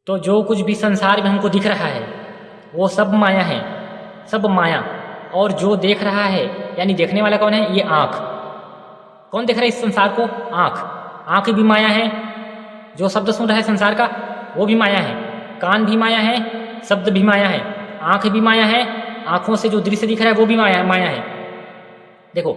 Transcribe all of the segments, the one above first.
तो जो कुछ भी संसार में हमको दिख रहा है वो सब माया है, सब माया। और जो देख रहा है यानी देखने वाला कौन है? ये आँख। कौन देख रहा है इस संसार को? आँख। आँख भी माया है। जो शब्द सुन रहा है संसार का वो भी माया है। कान भी माया है, शब्द भी माया है, आँख भी माया है। आँखों से जो दृश्य दिख रहा है वो भी माया है। देखो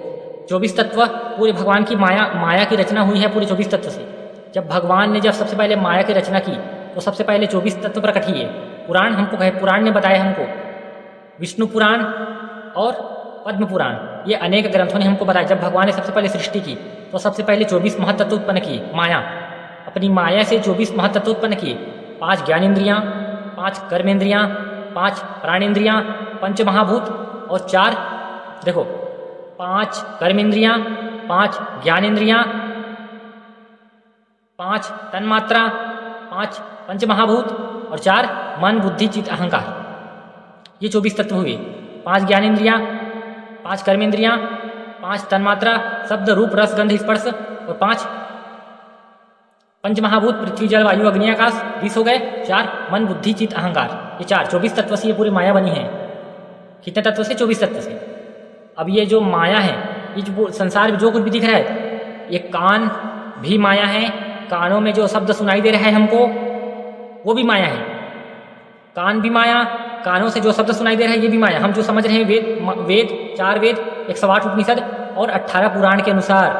24 तत्व पूरे भगवान की माया की रचना हुई है पूरे 24 तत्व से। जब भगवान ने सबसे पहले माया की रचना की तो सबसे पहले 24 तत्व प्रकट किए। पुराण हमको कहे, पुराण ने बताया हमको, विष्णु पुराण और पद्म पुराण, ये अनेक ग्रंथों ने हमको बताया। जब भगवान ने सबसे पहले सृष्टि की तो सबसे पहले 24 महातत्व उत्पन्न किए। माया, अपनी माया से 24 महातत्व उत्पन्न किए। 5 ज्ञानेन्द्रियाँ, 5 कर्मेंद्रियाँ, 5 प्राणेंद्रियाँ, 5 महाभूत और 4 देखो 5 कर्मेंद्रियाँ, 5 ज्ञानेन्द्रियाँ, 5 तन्मात्रा, 5 पंचमहाभूत और 4 मन बुद्धि चित्त अहंकार। ये 24 तत्व हुए। 5 ज्ञानेन्द्रियाँ, 5 कर्मेंद्रियाँ, 5 तन्मात्रा, शब्द रूप रस गंध स्पर्श और 5 पंचमहाभूत पृथ्वी जल वायु अग्नि आकाश 20 हो गए। 4 मन बुद्धि चित्त अहंकार। ये 24 तत्व से ये पूरी माया बनी है। कितने तत्व से? 24 तत्व से। अब ये जो माया है, ये जो संसार में जो कुछ भी दिख रहा है, ये कान भी माया है। कानों में जो शब्द सुनाई दे रहा है हमको वो भी माया है। कान भी माया, कानों से जो शब्द सुनाई दे रहा है ये भी माया। हम जो समझ रहे हैं वेद 4 वेद 108 उपनिषद और 18 पुराण के अनुसार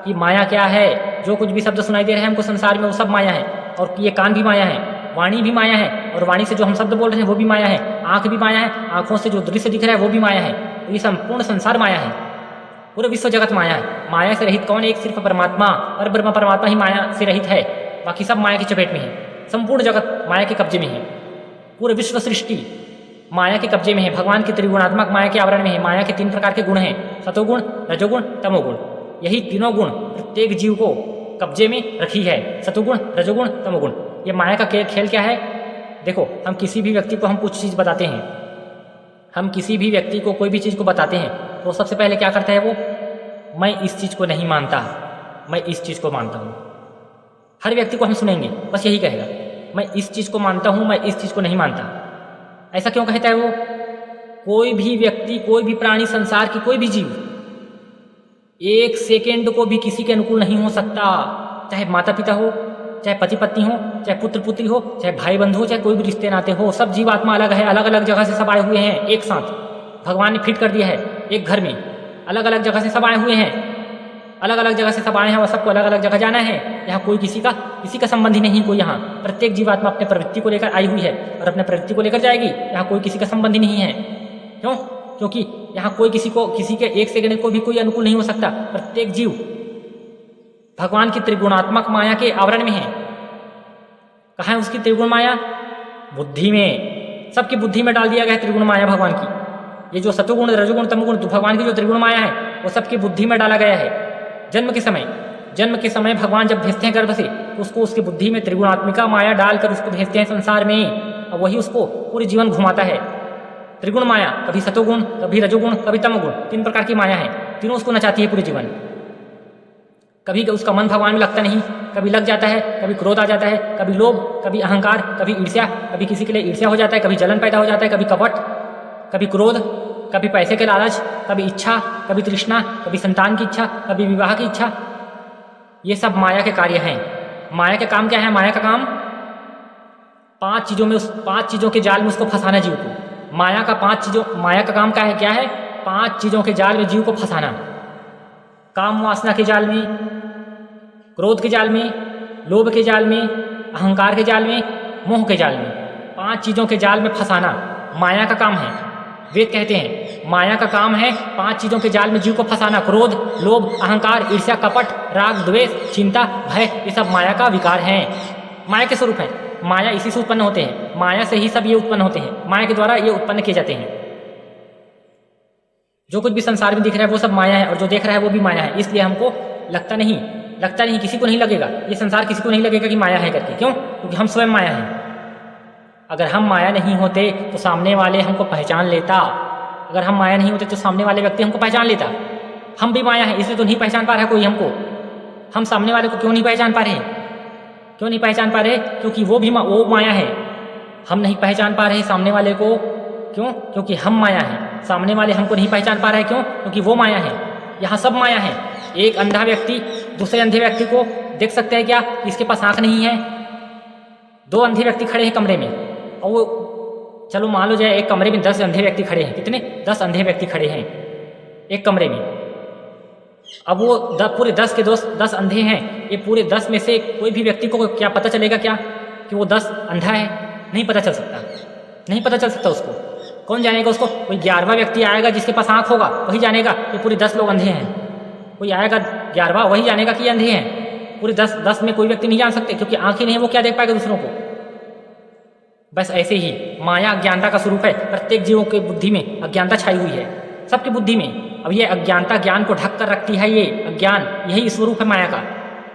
कि माया क्या है, जो कुछ भी शब्द सुनाई दे रहे हैं हमको संसार में वो सब माया है। और ये कान भी माया है, वाणी भी माया है, और वाणी से जो हम शब्द बोल रहे हैं वो भी माया है। आँख भी माया है, आँखों से जो दृश्य दिख रहा है वो भी माया है। तो ये संपूर्ण संसार माया है, पूरा विश्व जगत माया है। माया से रहित कौन? एक सिर्फ परमात्मा, पर ब्रह्म परमात्मा ही माया से रहित है। बाकी सब माया की चपेट में है। संपूर्ण जगत माया के कब्जे में है। पूरे विश्व सृष्टि माया के कब्जे में है। भगवान की त्रिगुणात्मक माया के आवरण में है। माया के 3 प्रकार के गुण हैं, सतोगुण, रजोगुण, तमोगुण। यही तीनों गुण प्रत्येक जीव को कब्जे में रखी है, सतोगुण, रजोगुण, तमोगुण। ये माया का खेल क्या है? देखो, हम किसी भी व्यक्ति को हम कुछ चीज़ बताते हैं, हम किसी भी व्यक्ति को कोई भी चीज़ को बताते हैं तो सबसे पहले क्या करता है वो? मैं इस चीज़ को नहीं मानता, मैं इस चीज़ को मानता हूँ। हर व्यक्ति को हम सुनेंगे बस यही कहेगा, मैं इस चीज़ को मानता हूँ, मैं इस चीज़ को नहीं मानता। ऐसा क्यों कहता है वो? कोई भी व्यक्ति, कोई भी प्राणी, संसार की कोई भी जीव 1 सेकेंड को भी किसी के अनुकूल नहीं हो सकता। चाहे माता पिता हो, चाहे पति पत्नी हो, चाहे पुत्र पुत्री हो, चाहे भाई बंधु हो, चाहे कोई भी रिश्ते नाते हो, सब जीवात्मा अलग है। अलग अलग जगह से सब आए हुए हैं एक साथ। भगवान ने फिट कर दिया है एक घर में। अलग अलग जगह से सब आए हुए हैं, अलग अलग जगह से सब आए हैं और सबको अलग अलग जगह जाना है। यहाँ कोई किसी का संबंधी नहीं। कोई यहाँ प्रत्येक जीवात्मा अपने प्रवृत्ति को लेकर आई हुई है और अपने प्रवृत्ति को लेकर जाएगी। यहाँ कोई किसी का संबंधी नहीं है। क्यों? क्योंकि यहाँ कोई किसी के 1 सेकंड को भी कोई अनुकूल नहीं हो सकता। प्रत्येक जीव भगवान की त्रिगुणात्मक माया के आवरण में है। कहाँ है उसकी त्रिगुण माया? बुद्धि में। सबकी बुद्धि में डाल दिया गया है त्रिगुण माया भगवान की। ये जो सतोगुण, रजोगुण, तमोगुण, तो भगवान की जो त्रिगुण माया है वो सबकी बुद्धि में डाला गया है। जन्म के समय भगवान जब भेजते हैं गर्भ से तो उसको उसकी बुद्धि में त्रिगुणात्मिका माया डालकर उसको भेजते हैं संसार में। और वही उसको पूरे जीवन घुमाता है। त्रिगुण माया, कभी सतोगुण, कभी रजोगुण, कभी तमोगुण, 3 प्रकार की माया है। तीनों उसको नचाती है पूरे जीवन। कभी उसका मन भगवान में लगता नहीं, कभी लग जाता है, कभी क्रोध आ जाता है, कभी लोभ, कभी अहंकार, कभी ईर्ष्या, कभी किसी के लिए ईर्ष्या हो जाता है, कभी जलन पैदा हो जाता है, कभी कपट, कभी क्रोध, कभी पैसे के लालच, कभी इच्छा, कभी तृष्णा, कभी संतान की इच्छा, कभी विवाह की इच्छा। ये सब माया के कार्य हैं। माया के काम क्या है? माया का काम 5 चीज़ों के जाल में उसको फंसाना जीव को। माया का काम क्या है? 5 चीज़ों के जाल में जीव को फंसाना। काम वासना के जाल में, क्रोध के जाल में, लोभ के जाल में, अहंकार के जाल में, मोह के जाल में। 5 चीज़ों के जाल में फंसाना माया का काम है। वेद कहते हैं माया का काम है 5 चीज़ों के जाल में जीव को फंसाना। क्रोध, लोभ, अहंकार, ईर्ष्या, कपट, राग, द्वेष, चिंता, भय, ये सब माया का विकार हैं, माया के स्वरूप हैं। माया इसी से उत्पन्न होते हैं। माया से ही सब ये उत्पन्न होते हैं। माया के द्वारा ये उत्पन्न किए जाते हैं। जो कुछ भी संसार में दिख रहा है वो सब माया है और जो देख रहा है वो भी माया है। इसलिए हमको लगता नहीं, किसी को नहीं लगेगा, ये संसार किसी को नहीं लगेगा कि माया है करके। क्यों? क्योंकि हम स्वयं माया हैं। अगर हम माया नहीं होते तो सामने वाले हमको पहचान लेता। अगर हम माया नहीं होते तो सामने वाले व्यक्ति हमको पहचान लेता। हम भी माया है, इसलिए तो नहीं पहचान पा रहा कोई हमको। हम सामने वाले को क्यों नहीं पहचान पा रहे? क्यों नहीं पहचान पा रहे? क्योंकि वो माया है। हम नहीं पहचान पा रहे सामने वाले को। क्यों? क्योंकि हम माया हैं। सामने वाले हमको नहीं पहचान पा रहे। क्यों? क्योंकि वो माया है। यहाँ सब माया है। एक अंधा व्यक्ति दूसरे अंधे व्यक्ति को देख सकते हैं क्या कि इसके पास आंख नहीं है? दो अंधे व्यक्ति खड़े हैं कमरे में, और वो चलो मान लो जाए एक कमरे में 10 अंधे व्यक्ति खड़े हैं। कितने? 10 अंधे व्यक्ति खड़े हैं एक कमरे में। अब वो पूरे 10 के 10 अंधे हैं। ये पूरे 10 में से कोई भी व्यक्ति को क्या पता चलेगा क्या कि वो 10 अंधा है? नहीं पता चल सकता। नहीं पता चल सकता उसको। कौन जानेगा उसको? कोई 11वां व्यक्ति आएगा जिसके पास आंख होगा, वही जानेगा कि पूरे 10 लोग अंधे हैं। कोई आएगा 11वां, वही जानेगा कि ये अंधे हैं। पूरे 10 में कोई व्यक्ति नहीं जान सकते, क्योंकि आंखें नहीं है, वो क्या देख पाएगा दूसरों को? बस ऐसे ही माया अज्ञानता का स्वरूप है। प्रत्येक जीवों की बुद्धि में अज्ञानता छाई हुई है, सबकी बुद्धि में। अब ये अज्ञानता ज्ञान को ढक कर रखती है। ये अज्ञान, यही स्वरूप है माया का।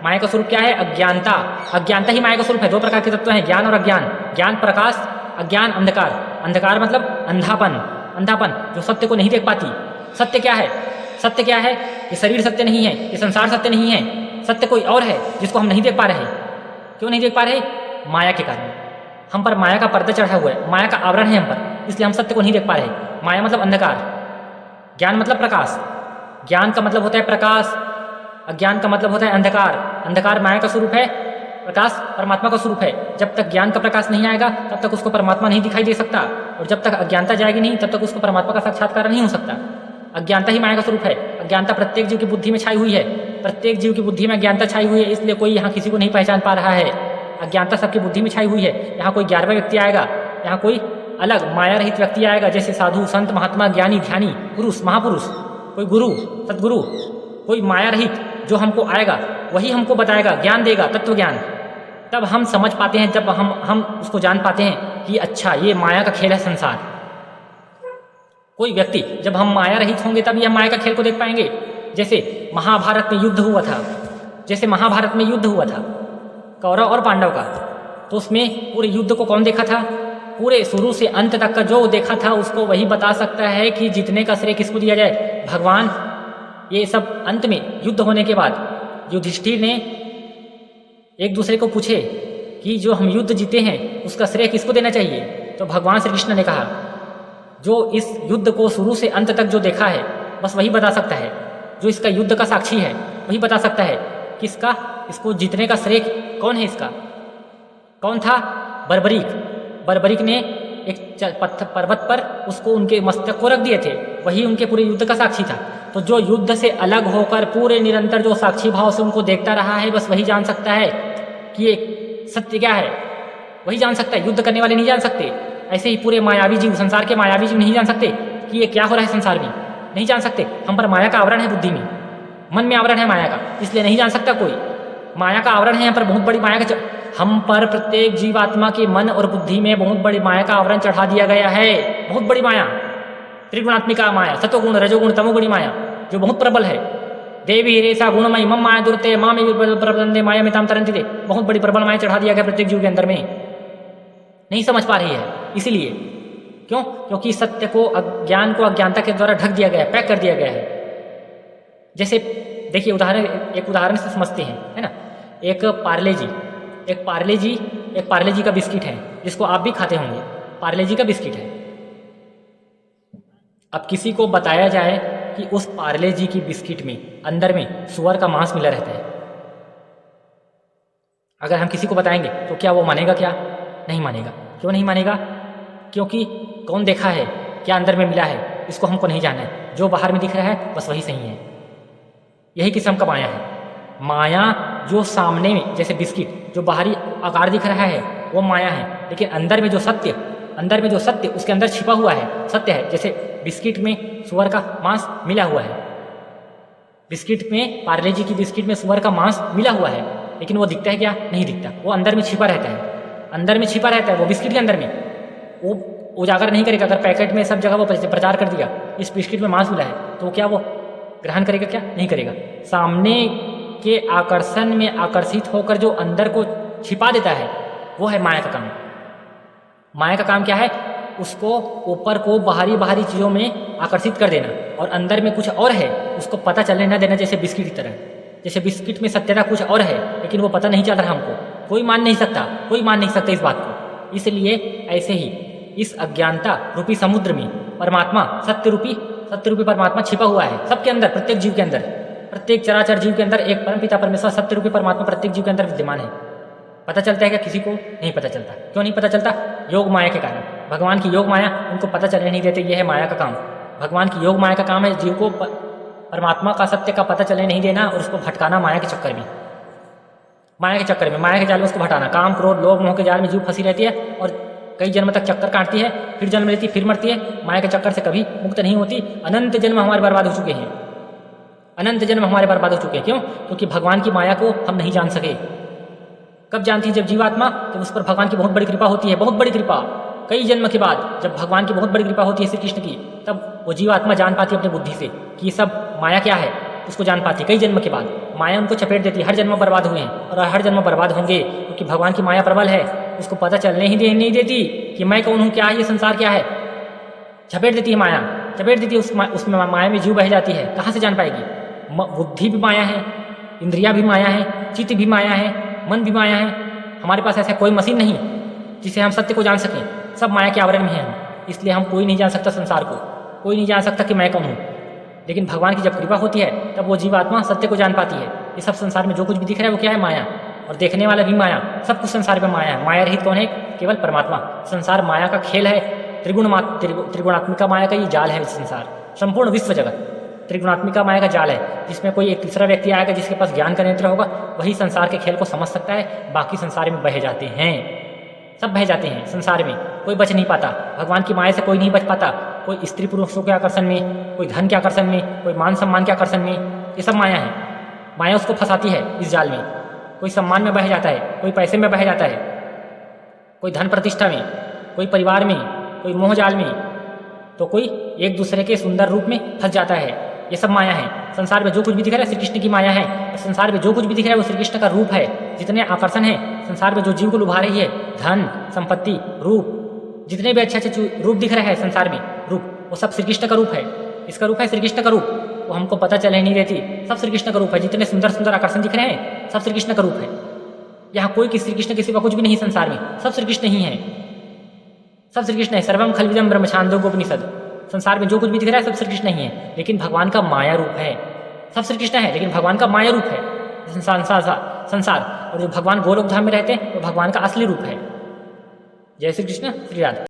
माया का स्वरूप क्या है? अज्ञानता। अज्ञानता ही माया का स्वरूप है। 2 प्रकार के तत्व हैं, ज्ञान और अज्ञान। ज्ञान प्रकाश, अज्ञान अंधकार। अंधकार मतलब अंधापन। अंधापन जो सत्य को नहीं देख पाती। सत्य क्या है? सत्य क्या है? ये शरीर सत्य नहीं है, ये संसार सत्य नहीं है। सत्य कोई और है जिसको हम नहीं देख पा रहे। क्यों नहीं देख पा रहे? माया के कारण। हम पर माया का पर्दा चढ़ा हुआ है, माया का आवरण है हम पर, इसलिए हम सत्य को नहीं देख पा रहे। माया मतलब अंधकार, ज्ञान मतलब प्रकाश। ज्ञान का मतलब होता है प्रकाश, अज्ञान का मतलब होता है अंधकार। अंधकार माया का स्वरूप है, प्रकाश परमात्मा का स्वरूप है। जब तक ज्ञान का प्रकाश नहीं आएगा तब तक उसको परमात्मा नहीं दिखाई दे सकता, और जब तक अज्ञानता जाएगी नहीं तब तक उसको परमात्मा का साक्षात्कार नहीं हो सकता। अज्ञानता ही माया का स्वरूप है। अज्ञानता प्रत्येक जीव की बुद्धि में छाई हुई है। प्रत्येक जीव की बुद्धि में अज्ञानता छाई हुई है, इसलिए कोई यहाँ किसी को नहीं पहचान पा रहा है। अज्ञानता सबकी बुद्धि में छाई हुई है। यहाँ कोई 11वां व्यक्ति आएगा, यहाँ कोई अलग माया रहित व्यक्ति आएगा, जैसे साधु, संत, महात्मा, ज्ञानी, ध्यानी, पुरुष, महापुरुष, कोई गुरु, सदगुरु, कोई माया रहित जो हमको आएगा, वही हमको बताएगा, ज्ञान देगा, तत्व ज्ञान। तब हम समझ पाते हैं, जब हम उसको जान पाते हैं कि अच्छा ये माया का खेल है संसार। कोई व्यक्ति, जब हम माया रहित होंगे तब ये हम माया का खेल को देख पाएंगे। जैसे महाभारत में युद्ध हुआ था, जैसे महाभारत में युद्ध हुआ था कौरव और पांडव का, तो उसमें पूरे युद्ध को कौन देखा था? पूरे शुरू से अंत तक का जो देखा था उसको वही बता सकता है कि जीतने का श्रेय किसको दिया जाए। भगवान ये सब अंत में युद्ध होने के बाद युधिष्ठिर ने एक दूसरे को पूछे कि जो हम युद्ध जीते हैं उसका श्रेय किसको देना चाहिए। तो भगवान श्री कृष्ण ने कहा जो इस युद्ध को शुरू से अंत तक जो देखा है बस वही बता सकता है, जो इसका युद्ध का साक्षी है वही बता सकता है कि इसको जीतने का श्रेय कौन है। इसका कौन था? बर्बरीक। बर्बरीक ने एक पर्वत पर उसको उनके मस्तक को रख दिए थे, वही उनके पूरे युद्ध का साक्षी था। तो जो युद्ध से अलग होकर पूरे निरंतर जो साक्षी भाव से उनको देखता रहा है, बस वही जान सकता है कि ये सत्य क्या है, वही जान सकता है। युद्ध करने वाले नहीं जान सकते। ऐसे ही पूरे मायावी जीव, संसार के मायावी जीव नहीं जान सकते कि ये क्या हो रहा है संसार में, नहीं जान सकते। हम पर माया का आवरण है, बुद्धि में, मन में आवरण है माया का, इसलिए नहीं जान सकता कोई। माया का आवरण है यहाँ पर, बहुत बड़ी माया का हम पर प्रत्येक जीवात्मा के मन और बुद्धि में बहुत बड़ी माया का आवरण चढ़ा दिया गया है। बहुत बड़ी माया, त्रिगुणात्मिका माया, सत्वगुण, रजोगुण, तमोगुणी माया, जो बहुत प्रबल है। देवी रेसा गुणमयी मम माया दुर्ते माँ में प्रबंधे माया में ताम तरंती दे। बहुत बड़ी प्रबल माया चढ़ा दिया गया प्रत्येक जीव के अंदर में, नहीं समझ पा रही है। इसीलिए क्यों? क्योंकि सत्य को, ज्ञान को अज्ञानता के द्वारा ढक दिया गया है, पैक कर दिया गया है। जैसे देखिए एक उदाहरण से समझते हैं, है ना। एक पार्ले जी का बिस्किट है जिसको आप भी खाते होंगे। पार्ले जी का बिस्किट है। अब किसी को बताया जाए कि उस पार्ले जी की बिस्किट में अंदर में सुअर का मांस मिला रहता है, अगर हम किसी को बताएंगे तो क्या वो मानेगा? क्या नहीं मानेगा। क्यों नहीं मानेगा? क्योंकि कौन देखा है, क्या अंदर में मिला है, इसको हमको नहीं जानना है। जो बाहर में दिख रहा है बस वही सही है। यही किस्म का माया है। माया जो सामने में, जैसे बिस्किट जो बाहरी आकार दिख रहा है वो माया है, लेकिन अंदर में जो सत्य उसके अंदर छिपा हुआ है, सत्य है। जैसे बिस्किट में सुअर का मांस मिला हुआ है, बिस्किट में, पार्ले जी की बिस्किट में सुअर का मांस मिला हुआ है, लेकिन वो दिखता है क्या? नहीं दिखता। वो अंदर में छिपा रहता है, अंदर में छिपा रहता है। वो बिस्किट के अंदर में वो उजागर नहीं करेगा। अगर पैकेट में सब जगह वो प्रचार कर दिया इस बिस्किट में मांस मिला है, तो क्या वो ग्रहण करेगा? क्या नहीं करेगा। सामने के आकर्षण में आकर्षित होकर जो अंदर को छिपा देता है वो है माया का काम। माया का काम क्या है? उसको ऊपर को बाहरी चीज़ों में आकर्षित कर देना, और अंदर में कुछ और है उसको पता चलने न देना। जैसे बिस्किट की तरह, जैसे बिस्किट में सत्यता कुछ और है लेकिन वो पता नहीं चल रहा हमको, कोई मान नहीं सकता, कोई मान नहीं सकता इस बात को। इसलिए ऐसे ही इस अज्ञानता रूपी समुद्र में परमात्मा सत्य रूपी परमात्मा छिपा हुआ है सबके अंदर, प्रत्येक जीव के अंदर, प्रत्येक चराचर जीव के अंदर एक परमपिता परमेश्वर सत्य रूपी परमात्मा प्रत्येक जीव के अंदर विद्यमान है। पता चलता है क्या? किसी को नहीं पता चलता। क्यों नहीं पता चलता? योग माया के कारण। भगवान की योग माया उनको पता चलने नहीं देते, यह है माया का काम। भगवान की योग माया का काम है जीव को परमात्मा का सत्य का पता चलने नहीं देना और उसको भटकाना माया के चक्कर में, माया के चक्कर में, माया के जाल में उसको भटाना। काम, क्रोध, लोभ, मोह के जाल में जीव फंसी रहती है और कई जन्म तक चक्कर काटती है, फिर जन्म लेती है, फिर मरती है, माया के चक्कर से कभी मुक्त नहीं होती। अनंत जन्म हमारे बर्बाद हो चुके हैं, अनंत जन्म हमारे बर्बाद हो चुके हैं। क्यों? क्योंकि भगवान की माया को हम नहीं जान सके। कब जानती है? जब जीवात्मा, जब उस पर भगवान की बहुत बड़ी कृपा होती है, बहुत बड़ी कृपा। कई जन्म के बाद जब भगवान की बहुत बड़ी कृपा होती है श्री कृष्ण की, तब वो जीवात्मा जान पाती है अपनी बुद्धि से कि ये सब माया क्या है, उसको जान पाती है। कई जन्म के बाद माया उनको चपेट देती है। हर जन्म बर्बाद हुए हैं और हर जन्म बर्बाद होंगे, क्योंकि भगवान की माया प्रबल है, उसको पता चलने ही नहीं देती कि मैं कौन हूँ, क्या है ये संसार, क्या है। चपेट देती है माया, चपेट देती है, उसमें माया में जीव बह जाती है। कहाँ से जान पाएगी? बुद्धि भी माया है, इंद्रिया भी माया है, चित्त भी माया है, मन भी माया है। हमारे पास ऐसा कोई मशीन नहीं जिसे हम सत्य को जान सकें, सब माया के आवरण में है। इसलिए हम कोई नहीं जान सकता संसार को, कोई नहीं जान सकता कि मैं कौन हूँ। लेकिन भगवान की जब कृपा होती है तब वो जीवात्मा सत्य को जान पाती है। ये सब संसार में जो कुछ भी दिख रहा है वो क्या है? माया। और देखने वाला भी माया, सब कुछ संसार में माया है। माया रहित कौन है? केवल परमात्मा। संसार माया का खेल है, त्रिगुणात्मिका माया का ये जाल है। संसार, संपूर्ण विश्व जगत त्रिगुणात्मिका माया का जाल है, जिसमें कोई एक तीसरा व्यक्ति आएगा जिसके पास ज्ञान का नेत्र होगा, वही संसार के खेल को समझ सकता है। बाकी संसार में बह जाते हैं, सब बह जाते हैं संसार में, कोई बच नहीं पाता। भगवान की माया से कोई नहीं बच पाता। कोई स्त्री पुरुषों के आकर्षण में, कोई धन के आकर्षण में, कोई मान सम्मान के आकर्षण में, ये सब माया है। माया उसको फंसाती है इस जाल में। कोई सम्मान में बह जाता है, कोई पैसे में बह जाता है, कोई धन प्रतिष्ठा में, कोई परिवार में, कोई मोह जाल में, तो कोई एक दूसरे के सुंदर रूप में फंस जाता है। ये सब माया है। संसार में जो कुछ भी दिख रहा है श्री कृष्ण की माया है। और संसार में जो कुछ भी दिख रहा है वो श्री कृष्ण का रूप है। जितने आकर्षण है संसार में, जो जीव को लुभा रही है, धन, संपत्ति, रूप, जितने भी अच्छे अच्छे रूप दिख रहे हैं संसार में, रूप, वो सब श्री कृष्ण का रूप है। इसका रूप है श्री कृष्ण का रूप, वो हमको पता चलने नहीं देती। सब श्री कृष्ण का रूप है। जितने सुंदर सुंदर आकर्षण दिख रहे हैं सब श्री कृष्ण का रूप है। यहाँ कोई श्री कृष्ण के सिवा कुछ भी नहीं संसार में, सब श्री कृष्ण ही है, सब श्री कृष्ण है। सर्वम खलविदम ब्रह्म छांदोग्योपनिषद। संसार में जो कुछ भी दिख रहा है सब श्री कृष्ण ही है, लेकिन भगवान का माया रूप है। सब श्री कृष्ण है लेकिन भगवान का माया रूप है संसार। और जो भगवान गोलोक धाम में रहते हैं वो भगवान का असली रूप है। जय श्री कृष्ण, श्री राधे।